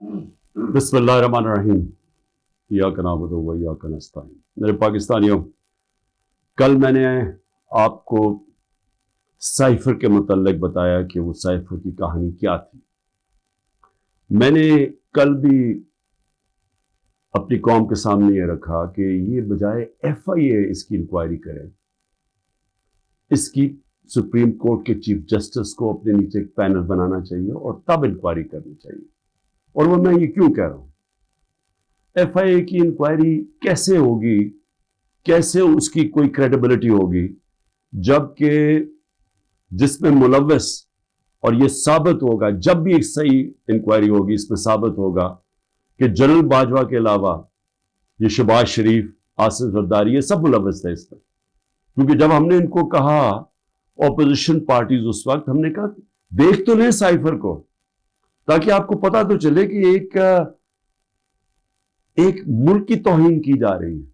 بسم اللہ الرحمن الرحیم، ایاک نعبد و ایاک نستعین۔ میرے پاکستانیوں، کل میں نے آپ کو سائفر کے متعلق بتایا کہ وہ سائفر کی کہانی کیا تھی۔ میں نے کل بھی اپنی قوم کے سامنے یہ رکھا کہ یہ بجائے ایف آئی اے اس کی انکوائری کرے، اس کی سپریم کورٹ کے چیف جسٹس کو اپنے نیچے ایک پینل بنانا چاہیے اور تب انکوائری کرنی چاہیے۔ اور وہ میں یہ کیوں کہہ رہا ہوں؟ ایف آئی اے کی انکوائری کیسے ہوگی، کیسے اس کی کوئی کریڈیبلٹی ہوگی، جبکہ جس میں ملوث، اور یہ ثابت ہوگا جب بھی ایک صحیح انکوائری ہوگی، اس میں ثابت ہوگا کہ جنرل باجوہ کے علاوہ یہ شہباز شریف، آصف زرداری، یہ سب ملوث تھے اس میں۔ کیونکہ جب ہم نے ان کو کہا، اپوزیشن پارٹیز، اس وقت ہم نے کہا دیکھ تو لیں سائفر کو، تاکہ آپ کو پتا تو چلے کہ ایک ملک کی توہین کی جا رہی ہے۔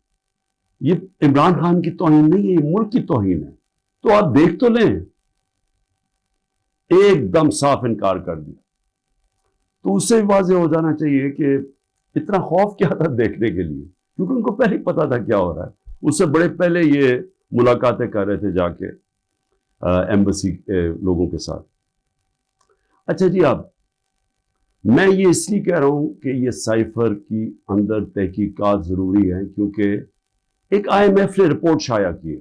یہ عمران خان کی توہین نہیں ہے، یہ ملک کی توہین ہے، تو آپ دیکھ تو لیں۔ ایک دم صاف انکار کر دیا۔ تو اس سے واضح ہو جانا چاہیے کہ اتنا خوف کیا تھا دیکھنے کے لیے، کیونکہ ان کو پہلے ہی پتا تھا کیا ہو رہا ہے۔ اس سے بڑے پہلے یہ ملاقاتیں کر رہے تھے جا کے ایمبیسی لوگوں کے ساتھ۔ اچھا جی، اب میں یہ اس لیے کہہ رہا ہوں کہ یہ سائفر کی اندر تحقیقات ضروری ہیں، کیونکہ ایک آئی ایم ایف نے رپورٹ شائع کی ہے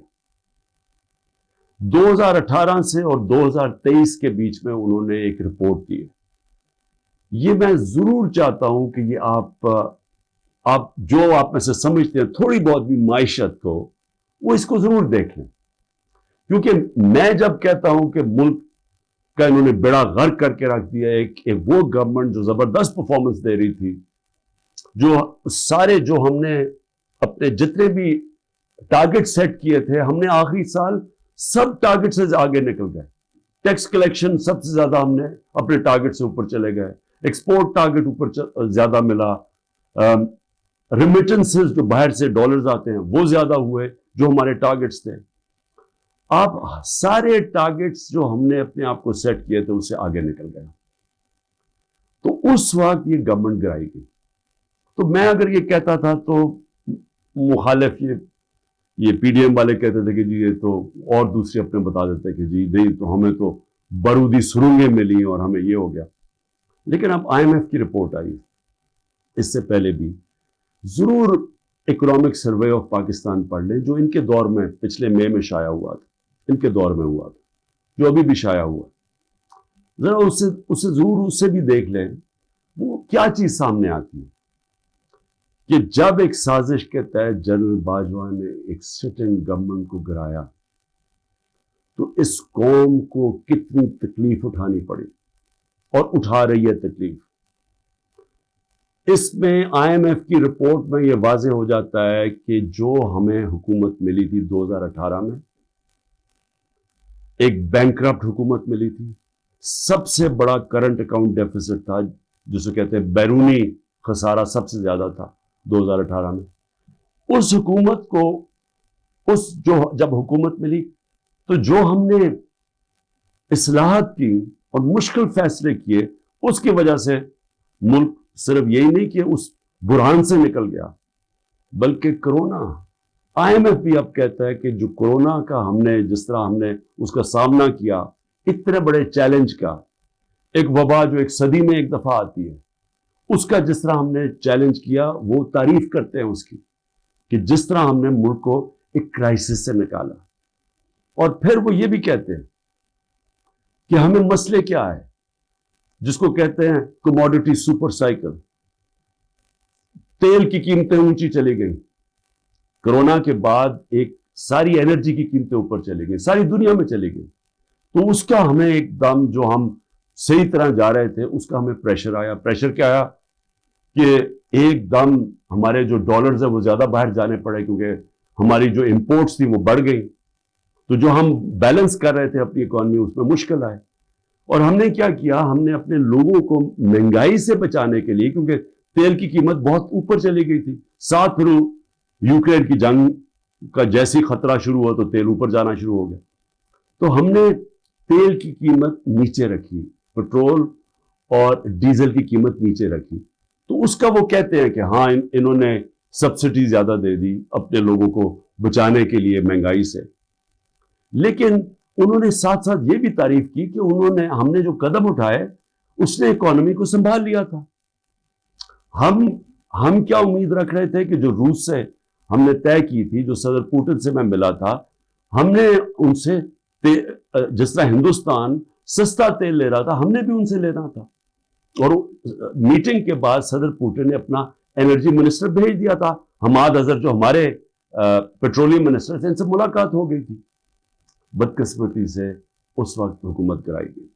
2018 سے اور 2023 کے بیچ میں، انہوں نے ایک رپورٹ دی ہے۔ یہ میں ضرور چاہتا ہوں کہ یہ آپ جو آپ میں سے سمجھتے ہیں تھوڑی بہت بھی معیشت کو، وہ اس کو ضرور دیکھیں، کیونکہ میں جب کہتا ہوں کہ ملک کا انہوں نے بیڑا غرق کر کے رکھ دیا ہے، وہ گورنمنٹ جو زبردست پرفارمنس دے رہی تھی، جو ہم نے اپنے جتنے بھی ٹارگٹ سیٹ کیے تھے، ہم نے آخری سال سب ٹارگٹ سے آگے نکل گئے۔ ٹیکس کلیکشن سب سے زیادہ ہم نے اپنے ٹارگٹ سے اوپر چلے گئے، ایکسپورٹ ٹارگٹ اوپر زیادہ ملا، ریمیٹنسز جو باہر سے ڈالرز آتے ہیں وہ زیادہ ہوئے جو ہمارے ٹارگٹس تھے۔ آپ سارے ٹارگٹس جو ہم نے اپنے آپ کو سیٹ کیے تھے اس سے آگے نکل گئے۔ تو اس وقت یہ گورنمنٹ گرائی گئی۔ تو میں اگر یہ کہتا تھا تو مخالف یہ پی ڈی ایم والے کہتے تھے کہ جی یہ تو، اور دوسرے اپنے بتا دیتے کہ جی نہیں، تو ہمیں تو بارودی سرنگیں ملی اور ہمیں یہ ہو گیا۔ لیکن اب آئی ایم ایف کی رپورٹ آئی، اس سے پہلے بھی ضرور اکنامک سروے آف پاکستان پڑھ لیں، جو ان کے دور میں پچھلے مئی میں شائع ہوا تھا، ان کے دور میں ہوا تھا، جو ابھی بھی شائع ہوا، ذرا اسے ضرور اس سے بھی دیکھ لیں۔ وہ کیا چیز سامنے آتی ہے کہ جب ایک سازش کے تحت جنرل باجوہ نے ایک سٹنگ گورنمنٹ کو گرایا، تو اس قوم کو کتنی تکلیف اٹھانی پڑی اور اٹھا رہی ہے تکلیف۔ اس میں آئی ایم ایف کی رپورٹ میں یہ واضح ہو جاتا ہے کہ جو ہمیں حکومت ملی تھی 2018 میں، ایک بینکرپٹ حکومت ملی تھی، سب سے بڑا کرنٹ اکاؤنٹ ڈیفیسٹ تھا، جسے کہتے ہیں بیرونی خسارہ سب سے زیادہ تھا 2018 میں۔ اس حکومت کو جب حکومت ملی تو جو ہم نے اصلاحات کی اور مشکل فیصلے کیے، اس کی وجہ سے ملک صرف یہی نہیں کہ اس بحران سے نکل گیا، بلکہ کرونا، آئی ایم ایف بھی اب کہتا ہے کہ جو کرونا کا جس طرح ہم نے اس کا سامنا کیا، اتنے بڑے چیلنج کا، ایک وبا جو ایک صدی میں ایک دفعہ آتی ہے، اس کا جس طرح ہم نے چیلنج کیا، وہ تعریف کرتے ہیں اس کی، کہ جس طرح ہم نے ملک کو ایک کرائسس سے نکالا۔ اور پھر وہ یہ بھی کہتے ہیں کہ ہمیں مسئلے کیا ہے، جس کو کہتے ہیں کموڈٹی سپر سائیکل۔ تیل کی قیمتیں اونچی چلی گئیں، کرونا کے بعد ایک ساری انرجی کی قیمتیں اوپر چلی گئی، ساری دنیا میں چلی گئی، تو اس کا ہمیں ایک دم جو ہم صحیح طرح جا رہے تھے اس کا ہمیں پریشر آیا۔ پریشر کیا آیا کہ ایک دم ہمارے جو ڈالرز ہیں وہ زیادہ باہر جانے پڑے، کیونکہ ہماری جو امپورٹس تھی وہ بڑھ گئی، تو جو ہم بیلنس کر رہے تھے اپنی اکانومی، اس میں مشکل آئے۔ اور ہم نے کیا کیا، ہم نے اپنے لوگوں کو مہنگائی سے بچانے کے لیے، کیونکہ تیل کی قیمت بہت اوپر چلی گئی تھی، ساتھ پھر یوکرین کی جنگ کا جیسی خطرہ شروع ہوا تو تیل اوپر جانا شروع ہو گیا، تو ہم نے تیل کی قیمت نیچے رکھی، پٹرول اور ڈیزل کی قیمت نیچے رکھی، تو اس کا وہ کہتے ہیں کہ ہاں انہوں نے سبسڈی زیادہ دے دی اپنے لوگوں کو بچانے کے لیے مہنگائی سے، لیکن انہوں نے ساتھ ساتھ یہ بھی تعریف کی کہ ہم نے جو قدم اٹھائے اس نے اکانومی کو سنبھال لیا تھا۔ ہم کیا امید رکھ رہے تھے کہ جو روس سے ہم نے طے کی تھی، جو صدر پوٹن سے میں ملا تھا، ہم نے ان سے جس طرح ہندوستان سستا تیل لے رہا تھا، ہم نے بھی ان سے لینا تھا۔ اور میٹنگ کے بعد صدر پوٹن نے اپنا انرجی منسٹر بھیج دیا تھا، حماد اظہر جو ہمارے پیٹرولیم منسٹر تھے، ان سے ملاقات ہو گئی تھی۔ بدقسمتی سے اس وقت حکومت کرائی گئی،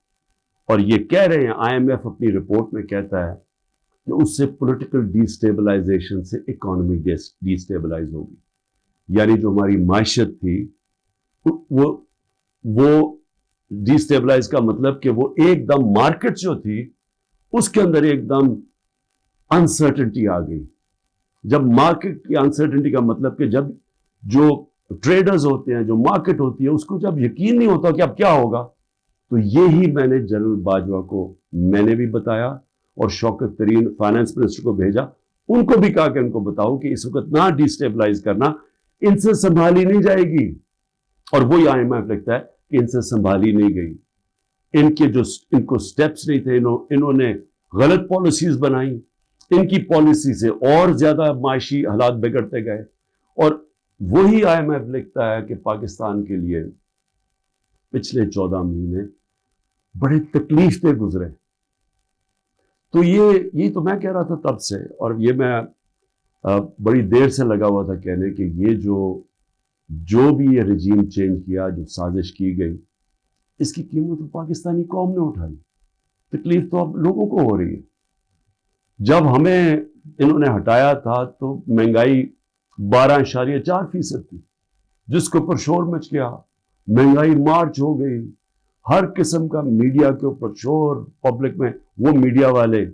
اور یہ کہہ رہے ہیں آئی ایم ایف اپنی رپورٹ میں کہتا ہے کہ اس سے پولیٹیکل ڈی اسٹیبلائزیشن سے اکانومی ڈی اسٹیبلائز ہوگی، یعنی جو ہماری معیشت تھی وہ ڈی اسٹیبلائز کا مطلب کہ وہ ایک دم مارکیٹ جو تھی اس کے اندر ایک دم انسرٹنٹی آ گئی۔ جب مارکیٹ کی انسرٹنٹی کا مطلب کہ جب جو ٹریڈرز ہوتے ہیں، جو مارکیٹ ہوتی ہے، اس کو جب یقین نہیں ہوتا کہ اب کیا ہوگا، تو یہی میں نے جنرل باجوہ کو میں نے بھی بتایا اور شوکت ترین فائنانس منسٹر کو بھیجا، ان کو بھی کہا کہ ان کو بتاؤ کہ اس وقت نہ ڈی اسٹیبلائز کرنا، ان سے سنبھالی نہیں جائے گی۔ اور وہی آئی ایم ایف لگتا ہے کہ ان سے سنبھالی نہیں گئی، ان کو سٹیپس نہیں تھے، انہوں نے غلط پالیسیز بنائی، ان کی پالیسی سے اور زیادہ معاشی حالات بگڑتے گئے۔ اور وہی آئی ایم ایف لکھتا ہے کہ پاکستان کے لیے پچھلے 14 مہینے بڑے تکلیف دہ گزرے۔ تو یہ تو میں کہہ رہا تھا تب سے، اور یہ میں بڑی دیر سے لگا ہوا تھا کہنے کہ یہ جو بھی یہ رجیم چینج کیا، جو سازش کی گئی، اس کی قیمت پاکستانی قوم نے اٹھائی، تکلیف تو اب لوگوں کو ہو رہی ہے۔ جب ہمیں انہوں نے ہٹایا تھا تو مہنگائی 12.4% تھی، جس کے اوپر شور مچ گیا، مہنگائی مارچ ہو گئی، ہر قسم کا میڈیا کے اوپر شور، پبلک میں وہ میڈیا والے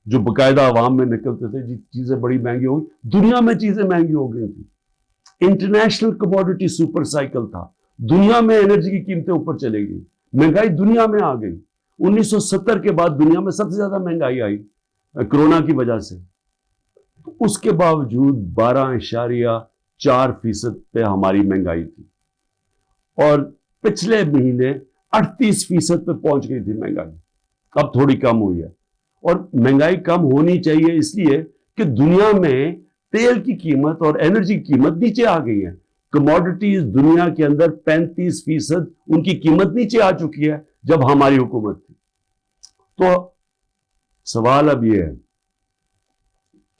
جو باقاعدہ عوام میں نکلتے تھے، جی چیزیں بڑی مہنگی ہو گئی، دنیا میں چیزیں مہنگی ہو گئی تھی، انٹرنیشنل کموڈیٹی سپر سائیکل تھا، دنیا میں انرجی کی قیمتیں اوپر چلے گئی، مہنگائی دنیا میں آ گئی۔ 1970 کے بعد دنیا میں سب سے زیادہ مہنگائی آئی کرونا کی وجہ سے، اس کے باوجود 12.4% پہ ہماری مہنگائی تھی، اور پچھلے مہینے 38% پہ پہنچ گئی تھی مہنگائی، اب تھوڑی کم ہوئی ہے۔ اور مہنگائی کم ہونی چاہیے اس لیے کہ دنیا میں تیل کی قیمت اور انرجی کی قیمت نیچے آ گئی ہے، کموڈیٹیز دنیا کے اندر 35% ان کی قیمت نیچے آ چکی ہے جب ہماری حکومت تھی۔ تو سوال اب یہ ہے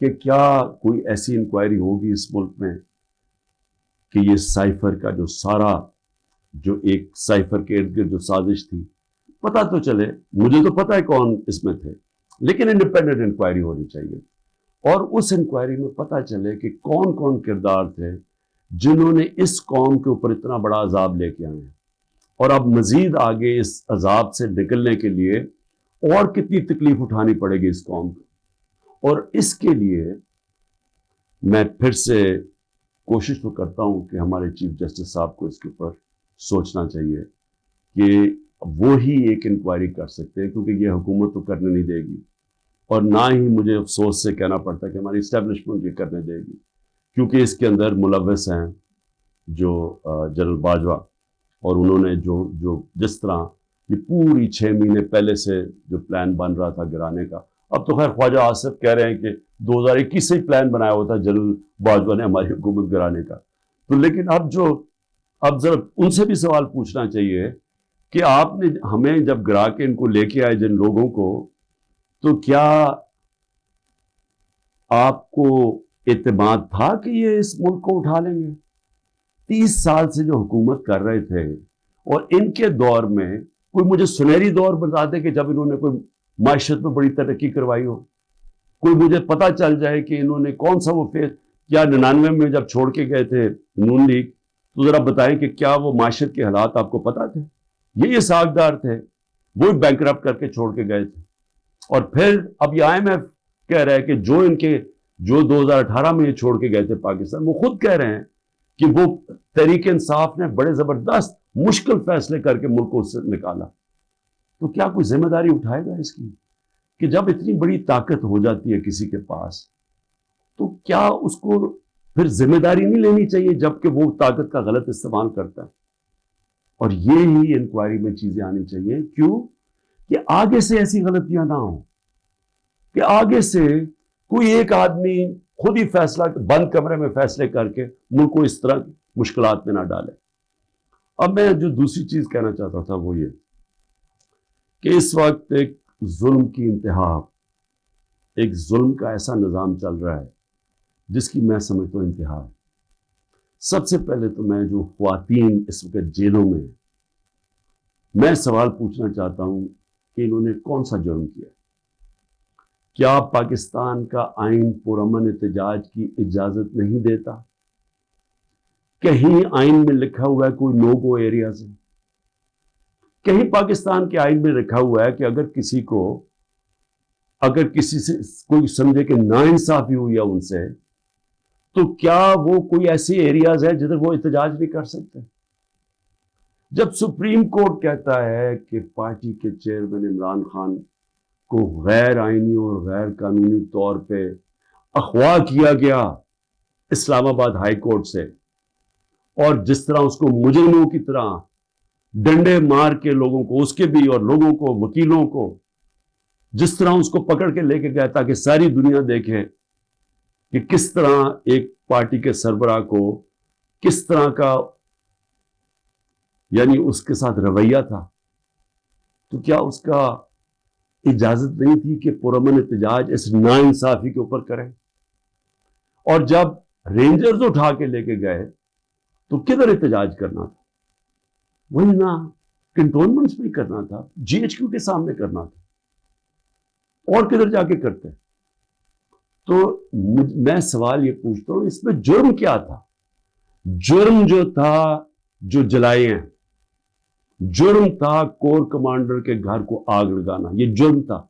کہ کیا کوئی ایسی انکوائری ہوگی اس ملک میں کہ یہ سائفر کا جو ایک سائفر کے ارد گرد جو سازش تھی، پتہ تو چلے، مجھے تو پتہ ہے کون اس میں تھے، لیکن انڈیپینڈنٹ انکوائری ہونی چاہیے، اور اس انکوائری میں پتہ چلے کہ کون کون کردار تھے جنہوں نے اس قوم کے اوپر اتنا بڑا عذاب لے کے آئے ہیں، اور اب مزید آگے اس عذاب سے نکلنے کے لیے اور کتنی تکلیف اٹھانی پڑے گی اس قوم کو۔ اور اس کے لیے میں پھر سے کوشش تو کرتا ہوں کہ ہمارے چیف جسٹس صاحب کو اس کے اوپر سوچنا چاہیے کہ وہی ایک انکوائری کر سکتے ہیں، کیونکہ یہ حکومت تو کرنے نہیں دے گی، اور نہ ہی مجھے افسوس سے کہنا پڑتا کہ ہماری اسٹیبلشمنٹ یہ کرنے دے گی، کیونکہ اس کے اندر ملوث ہیں جو جنرل باجوہ، اور انہوں نے جو جس طرح یہ پوری 6 مہینے پہلے سے جو پلان بن رہا تھا گرانے کا، اب تو خیر خواجہ آصف کہہ رہے ہیں کہ 2021 سے ہی پلان بنایا ہوا تھا جنرل باجوہ نے ہماری حکومت گرانے کا، تو لیکن اب ذرا ان سے بھی سوال پوچھنا چاہیے کہ آپ نے ہمیں جب گرا کے ان کو لے کے آئے جن لوگوں کو، تو کیا آپ کو اعتماد تھا کہ یہ اس ملک کو اٹھا لیں گے؟ 30 سال سے جو حکومت کر رہے تھے، اور ان کے دور میں کوئی مجھے سنہری دور بتا دے کہ جب انہوں نے کوئی معیشت میں بڑی ترقی کروائی ہو، کوئی مجھے پتہ چل جائے کہ انہوں نے کون سا وہ کیا 99 میں جب چھوڑ کے گئے تھے نون لیگ، تو ذرا بتائیں کہ کیا وہ معیشت کے حالات آپ کو پتہ تھے؟ یہ ساکھدار تھے، وہ بینکرپٹ کر کے چھوڑ کے گئے تھے، اور پھر اب یہ آئی ایم ایف کہہ رہا ہے کہ جو 2018 میں یہ چھوڑ کے گئے تھے پاکستان، وہ خود کہہ رہے ہیں کہ وہ تحریک انصاف نے بڑے زبردست مشکل فیصلے کر کے ملک کو اس سے نکالا، تو کیا کوئی ذمہ داری اٹھائے گا اس کی کہ جب اتنی بڑی طاقت ہو جاتی ہے کسی کے پاس تو کیا اس کو پھر ذمہ داری نہیں لینی چاہیے جبکہ وہ طاقت کا غلط استعمال کرتا ہے؟ اور یہ ہی انکوائری میں چیزیں آنی چاہیے. کیوں؟ کہ آگے سے ایسی غلطیاں نہ ہوں کہ آگے سے کوئی ایک آدمی خود ہی فیصلہ بند کمرے میں فیصلے کر کے ملک کو اس طرح مشکلات میں نہ ڈالے. اب میں جو دوسری چیز کہنا چاہتا تھا وہ یہ کہ اس وقت ایک ظلم کی انتہا، ایک ظلم کا ایسا نظام چل رہا ہے جس کی میں سمجھتا ہوں انتہا ہے. سب سے پہلے تو میں جو خواتین اس وقت جیلوں میں ہیں، میں سوال پوچھنا چاہتا ہوں کہ انہوں نے کون سا جرم کیا؟ کیا پاکستان کا آئین پرامن احتجاج کی اجازت نہیں دیتا؟ کہیں آئین میں لکھا ہوا ہے کوئی نو گو ایریاز ہے؟ کہیں پاکستان کے آئین میں لکھا ہوا ہے کہ اگر کسی سے کوئی سمجھے کہ ناانصافی ہوئی ہے ان سے تو کیا وہ کوئی ایسی ایریاز ہے جدھر وہ احتجاج نہیں کر سکتے؟ جب سپریم کورٹ کہتا ہے کہ پارٹی کے چیئرمین عمران خان کو غیر آئینی اور غیر قانونی طور پہ اغوا کیا گیا اسلام آباد ہائی کورٹ سے، اور جس طرح اس کو مجرموں کی طرح ڈنڈے مار کے لوگوں کو، اس کے بھی اور لوگوں کو، وکیلوں کو، جس طرح اس کو پکڑ کے لے کے گیا تاکہ ساری دنیا دیکھے کہ کس طرح ایک پارٹی کے سربراہ کو کس طرح کا یعنی اس کے ساتھ رویہ تھا، تو کیا اس کا اجازت نہیں تھی کہ پرامن احتجاج اس ناانصافی کے اوپر کرے؟ اور جب رینجرز اٹھا کے لے کے گئے تو کدھر احتجاج کرنا تھا؟ وہی نا کنٹونمنٹس میں کرنا تھا، جی ایچ کیو کے سامنے کرنا تھا، اور کدھر جا کے کرتے؟ تو میں سوال یہ پوچھتا ہوں اس میں جرم کیا تھا؟ جرم جو تھا جو جلائے ہیں، جرم تھا کور کمانڈر کے گھر کو آگ لگانا، یہ جرم تھا.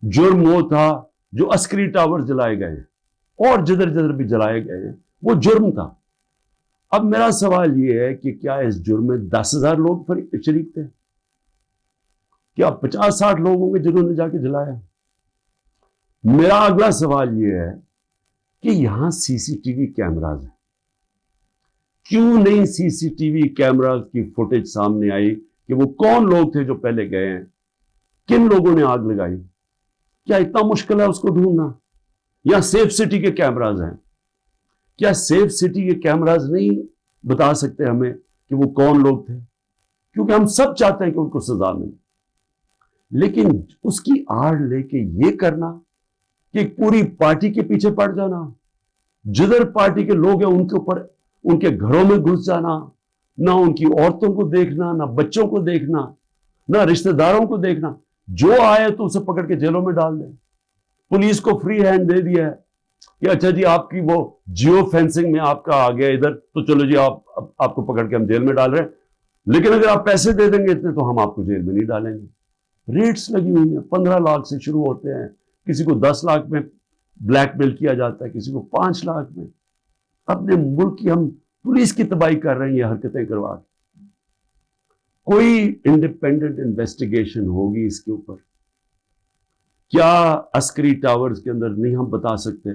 جرم وہ تھا جو عسکری ٹاور جلائے گئے ہیں اور جدھر جدھر بھی جلائے گئے ہیں، وہ جرم تھا. اب میرا سوال یہ ہے کہ کیا اس جرم میں 10,000 لوگ شریک تھے؟ کیا 50-60 لوگ ہوں گے جنہوں نے جا کے جلایا؟ میرا اگلا سوال یہ ہے کہ یہاں سی سی ٹی وی کیمراز ہیں، کیوں نہیں سی سی ٹی وی کیمراز کی فوٹیج سامنے آئی کہ وہ کون لوگ تھے جو پہلے گئے ہیں، کن لوگوں نے آگ لگائی؟ کیا اتنا مشکل ہے اس کو ڈھونڈنا؟ یا سیف سٹی کے کیمراز ہیں، کیا سیف سٹی کے کیمراز نہیں بتا سکتے ہمیں کہ وہ کون لوگ تھے؟ کیونکہ ہم سب چاہتے ہیں کہ ان کو سزا ملے، لیکن اس کی آڑ لے کے یہ کرنا کہ پوری پارٹی کے پیچھے پڑ جانا، جدھر پارٹی کے لوگ ہیں ان کے اوپر، ان کے گھروں میں گھس جانا، نہ ان کی عورتوں کو دیکھنا، نہ بچوں کو دیکھنا، نہ رشتہ داروں کو دیکھنا، جو آئے تو اسے پکڑ کے جیلوں میں ڈال دیں. پولیس کو فری ہینڈ دے دیا ہے کہ اچھا جی آپ کی وہ جیو فینسنگ میں آپ کا آ گیا ادھر تو چلو جی آپ کو پکڑ کے ہم جیل میں ڈال رہے ہیں، لیکن اگر آپ پیسے دے دیں گے اتنے تو ہم آپ کو جیل میں نہیں ڈالیں گے. ریٹس لگی ہوئی ہیں، 15 لاکھ سے شروع ہوتے ہیں، کسی کو 10 لاکھ میں بلیک میل کیا جاتا ہے، کسی کو 5 لاکھ میں. اپنے ملک کی ہم پولیس کی تباہی کر رہے ہیں یہ حرکتیں کروا کے. کوئی انڈیپینڈنٹ انویسٹیگیشن ہوگی اس کے اوپر؟ کیا عسکری ٹاورز کے اندر نہیں ہم بتا سکتے؟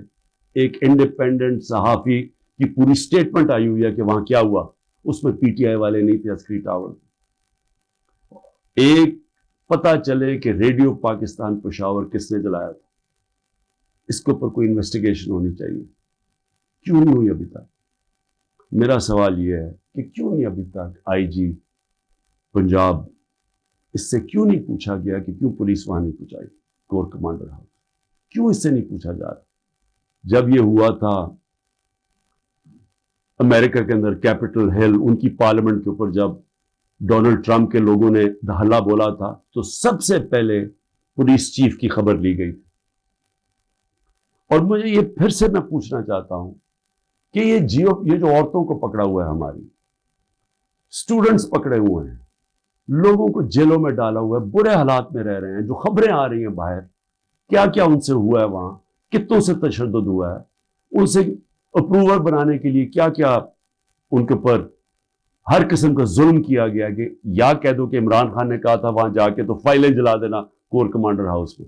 ایک انڈیپینڈنٹ صحافی کی پوری سٹیٹمنٹ آئی ہوئی ہے کہ وہاں کیا ہوا، اس میں پی ٹی آئی والے نہیں تھے عسکری ٹاور. ایک پتہ چلے کہ ریڈیو پاکستان پشاور کس نے جلایا تھا، اس کے اوپر کوئی انویسٹیگیشن ہونی چاہیے. کیوں نہیں ہوئی ابھی تک؟ میرا سوال یہ ہے کہ کیوں نہیں ابھی تک آئی جی پنجاب اس سے کیوں نہیں پوچھا گیا کہ کیوں پولیس وہاں نہیں پہنچائی کور کمانڈر ہاؤس؟ کیوں اس سے نہیں پوچھا جا رہا؟ جب یہ ہوا تھا امریکہ کے اندر کیپٹل ہل، ان کی پارلیمنٹ کے اوپر جب ڈونلڈ ٹرمپ کے لوگوں نے ہلا بولا تھا تو سب سے پہلے پولیس چیف کی خبر لی گئی تھی. اور مجھے یہ پھر سے میں پوچھنا چاہتا ہوں کہ یہ جو عورتوں کو پکڑا ہوا ہے، ہماری اسٹوڈنٹس پکڑے ہوئے ہیں، لوگوں کو جیلوں میں ڈالا ہوا ہے، برے حالات میں رہ رہے ہیں، جو خبریں آ رہی ہیں باہر، کیا کیا ان سے ہوا ہے، وہاں کتوں سے تشدد ہوا ہے، ان سے اپروور بنانے کے لیے کیا کیا ان کے اوپر ہر قسم کا ظلم کیا گیا. کہ یا کہہ دو کہ عمران خان نے کہا تھا وہاں جا کے تو فائلیں جلا دینا کور کمانڈر ہاؤس میں،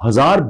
1000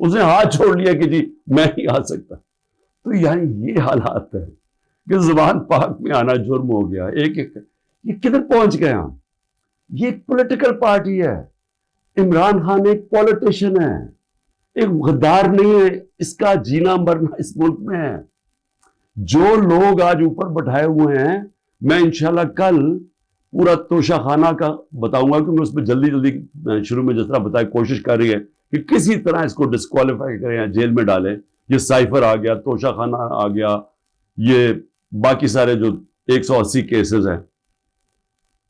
اس نے ہاتھ چھوڑ لیا کہ جی میں نہیں آ سکتا. تو یعنی یہ حالات ہے کہ زبان پاک میں آنا جرم ہو گیا. یہ کدھر پہنچ گئے ہم؟ یہ ایک پولیٹیکل پارٹی ہے. عمران خان ایک پولیٹیشین ہے, ایک غدار نہیں ہے. اس کا جینا مرنا اس ملک میں ہے. جو لوگ آج اوپر بٹھائے ہوئے ہیں, میں انشاءاللہ کل پورا توشہ خانہ کا بتاؤں گا, کیونکہ اس پہ جلدی شروع میں جس طرح بتایا کوشش کر رہی ہے کہ کسی طرح اس کو ڈسکوالیفائی کریں یا جیل میں ڈالیں. یہ سائفر آ گیا, توشہ خانہ آ گیا, یہ باقی سارے جو 180 کیسز ہیں.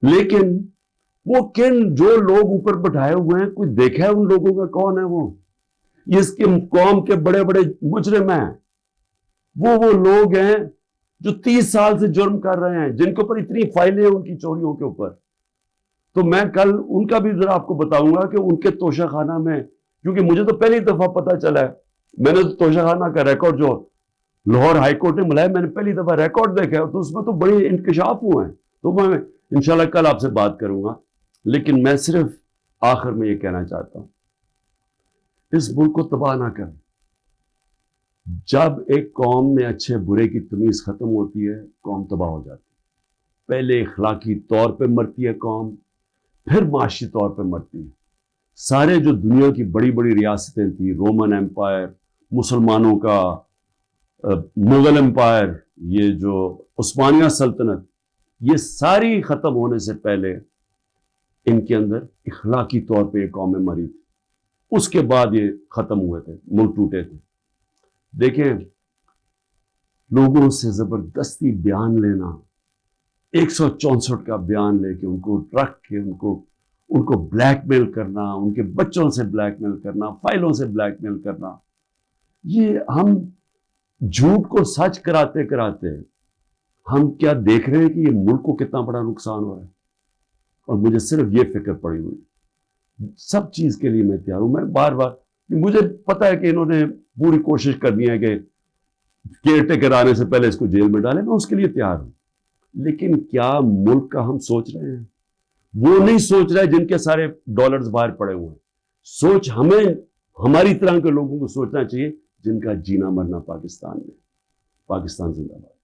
لیکن وہ جو لوگ اوپر بٹھائے ہوئے ہیں, کوئی دیکھا ہے ان لوگوں کا کون ہے وہ؟ یہ اس کی قوم کے بڑے بڑے مجرم ہیں. وہ لوگ ہیں جو 30 سال سے جرم کر رہے ہیں, جن کے اوپر اتنی فائلیں ہیں ان کی چوریوں کے اوپر. تو میں کل ان کا بھی ذرا آپ کو بتاؤں گا کہ ان کے توشہ خانہ میں, کیونکہ مجھے تو پہلی دفعہ پتہ چلا ہے, میں نے توشہ خانہ کا ریکارڈ جو لاہور ہائی کورٹ نے ملایا, میں نے پہلی دفعہ ریکارڈ دیکھا ہے, تو اس میں تو بڑے انکشاف ہوئے ہیں. تو میں انشاءاللہ کل آپ سے بات کروں گا. لیکن میں صرف آخر میں یہ کہنا چاہتا ہوں, اس ملک کو تباہ نہ کریں. جب ایک قوم میں اچھے برے کی تمیز ختم ہوتی ہے, قوم تباہ ہو جاتی ہے. پہلے اخلاقی طور پہ مرتی ہے قوم, پھر معاشی طور پہ مرتی ہے. سارے جو دنیا کی بڑی بڑی ریاستیں تھیں, رومن ایمپائر, مسلمانوں کا مغل ایمپائر, یہ جو عثمانیہ سلطنت, یہ ساری ختم ہونے سے پہلے ان کے اندر اخلاقی طور پہ یہ قومیں مری تھی. اس کے بعد یہ ختم ہوئے تھے, ملک ٹوٹے تھے. دیکھیں, لوگوں سے زبردستی بیان لینا, 164 کا بیان لے کے ان کو رکھ کے ان کو بلیک میل کرنا, ان کے بچوں سے بلیک میل کرنا, فائلوں سے بلیک میل کرنا, یہ ہم جھوٹ کو سچ کراتے کراتے ہم کیا دیکھ رہے ہیں کہ یہ ملک کو کتنا بڑا نقصان ہو رہا ہے. اور مجھے صرف یہ فکر پڑی ہوئی, سب چیز کے لیے میں تیار ہوں. میں بار بار, مجھے پتا ہے کہ انہوں نے پوری کوشش کرنی ہے کہ کیئر ٹیکر آنے سے پہلے اس کو جیل میں ڈالیں, میں اس کے لیے تیار ہوں. لیکن کیا ملک کا ہم سوچ رہے ہیں؟ وہ نہیں سوچ رہے جن کے سارے ڈالرز باہر پڑے ہوئے ہیں. سوچ ہمیں, ہماری طرح کے لوگوں کو سوچنا چاہیے جن کا جینا مرنا پاکستان میں. پاکستان زندہ باد.